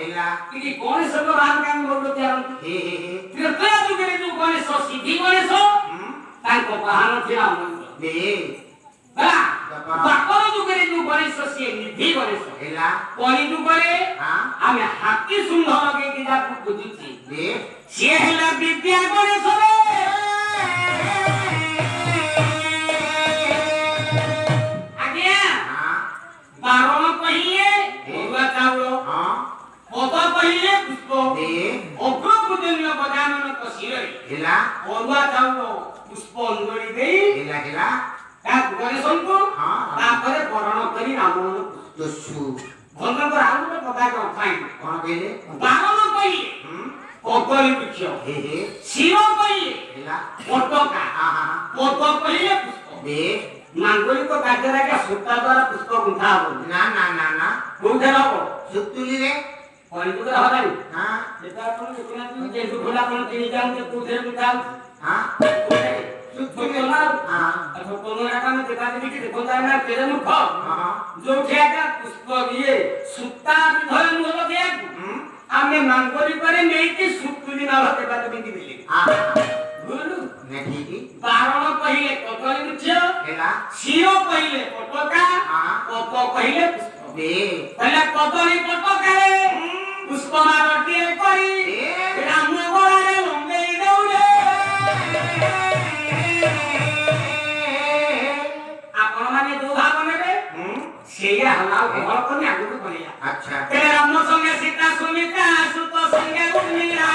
ହେଲା कि गणेश को राम का बोल दिया हे त्रेता युग रे जो गणेश सिद्धि गणेश ताको बहान थिला दे ହେଲା ଦ୍ୱାପର ଯୁଗରେ ଯୋଉ ଗଣେଶ ସିଏ ନିଧି ଗଣେଶ ହେଲା କଳି ଯୁଗରେ हां ଆମେ ହାତୀ ଶୁଣ୍ଢ ଲଗେଇକି ଯାକୁ ପୂଜୁଛି दे ସିଏ ହେଲା ବିଦ୍ୟା ଗଣେଶ ରେ ଆଜ୍ଞା हां ବାରଣ କହିଲେ ଅରୁଆ ଚାଉଳ हां ପଦ କହିଲେ ପୁଷ୍ପ दे ଅଗ୍ର ପୂଜନୀୟ ଗଜାନନଙ୍କ ଶିରରେ ହେଲା ଅରୁଆ ଚାଉଳ ପୁଷ୍ପ ଅଞ୍ଜଳି ଦେଇ ହେଲା ତା ଗଣେଶଙ୍କୁ हां ତାପରେ ବରଣ କରି ରାମନ ତସୁ ଭଣ୍ଡଙ୍କ ଆଉ ଗୋଟେ କଥା କଥାଇ कोन कहले ବାରଣ କହିଲେ କଦଳୀ ବୃକ୍ଷ हे ଶିର କହିଲେ ହେଲା ପଟକା हां हां ପଦ କହିଲେ ପୁଷ୍ପ दे ମାଙ୍ଗଳିକ କାର୍ଯ୍ୟରେ ଆଜ୍ଞା ସୂତା ଦ୍ୱାରା ପୁଷ୍ପ ଗୁନ୍ଥା ହବ ना ना ना ना କୋଉଥିରେ ହବ सुतुली रे କଳିଯୁଗରେ ହବନି हां ସେଟା ଆପଣ ଦେଖୁନାହାନ୍ତି ଯେହେତୁ ଖୋଲା ଆପଣ କିଣି ଯାଆନ୍ତି କୋଉଥିରେ ଗୁନ୍ଥା ହଉଛି हां ସୁତୁଲି ନା हां ଛୋଟନୁରା କାମ ଦେଖା ଦେଖି ଦେଖନ୍ତା ନା ତେରେ ମୁଖ हां ଯୋଉଠି ଆଜ୍ଞା ପୁଷ୍ପ ଇଏ ସୂତା ବିଧରେ ମୁହଁ ଲଗେଇବାକୁ ଆମେ ମାଙ୍ଗଳିକରେ ନେଇକି ସୁତୁଲି ନାଳ ଦେବା ଦେବି ଦେଲେ हां ବୁଝଲୁ ने ठीक ବାରଣ କହିଲେ କଦଳୀ ବୃକ୍ଷ ହେଲା ଶିର କହିଲେ ପଟକା हां ପଦ କହିଲେ ପୁଷ୍ପ दे କହିଲା କଦଳୀ ପଟକାରେ ପୁଷ୍ପ ମାଳଟିଏ କରି ରାମ ଗଳାରେ ଲମ୍ବେଇ ଦେଉରେ ଆପଣ ମାନେ ଯୋଉ ଭାବ ନେବେ ସେଇଆ ହେଲା ଭଲ କରି ଆଗକୁ ବଢିଲା अच्छा ରାମ ସଙ୍ଗେ ସୀତା ସୁମିତ୍ରା ସୁତ ସଙ୍ଗେ ଉର୍ମିଳା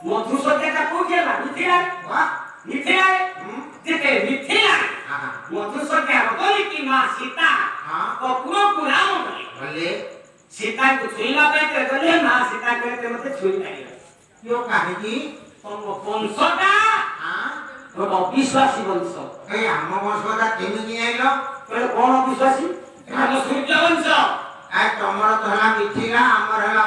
ମଧୁସୂଦନ କୋଉଠି ହେଲା ମିଥିଳାରେ ମିଥିଳାରେ ଯେତେ ମିଥିଳାରେ ମଧୁସୂଦନ ହବନି କି ମା ସୀତା କପୁରକୁ ରାମ बोले ସୀତାକୁ ଛୁଇଁବା ପାଇଁ କହିଲେ ମା ସୀତା କହିଲେ ମତେ ଛୁଇଁ ପାରିବ क्यों कहे की ତମ ବଂଶଟା हां ଗୋଟେ ଅବିଶ୍ୱାସୀ ବଂଶ ए हम बसदा केमिति आइलो କହିଲେ କଣ ଅବିଶ୍ୱାସୀ ଆମ ସୂର୍ଯ୍ୟ ବଂଶ आ तमर तो हला मिथिला हमर हला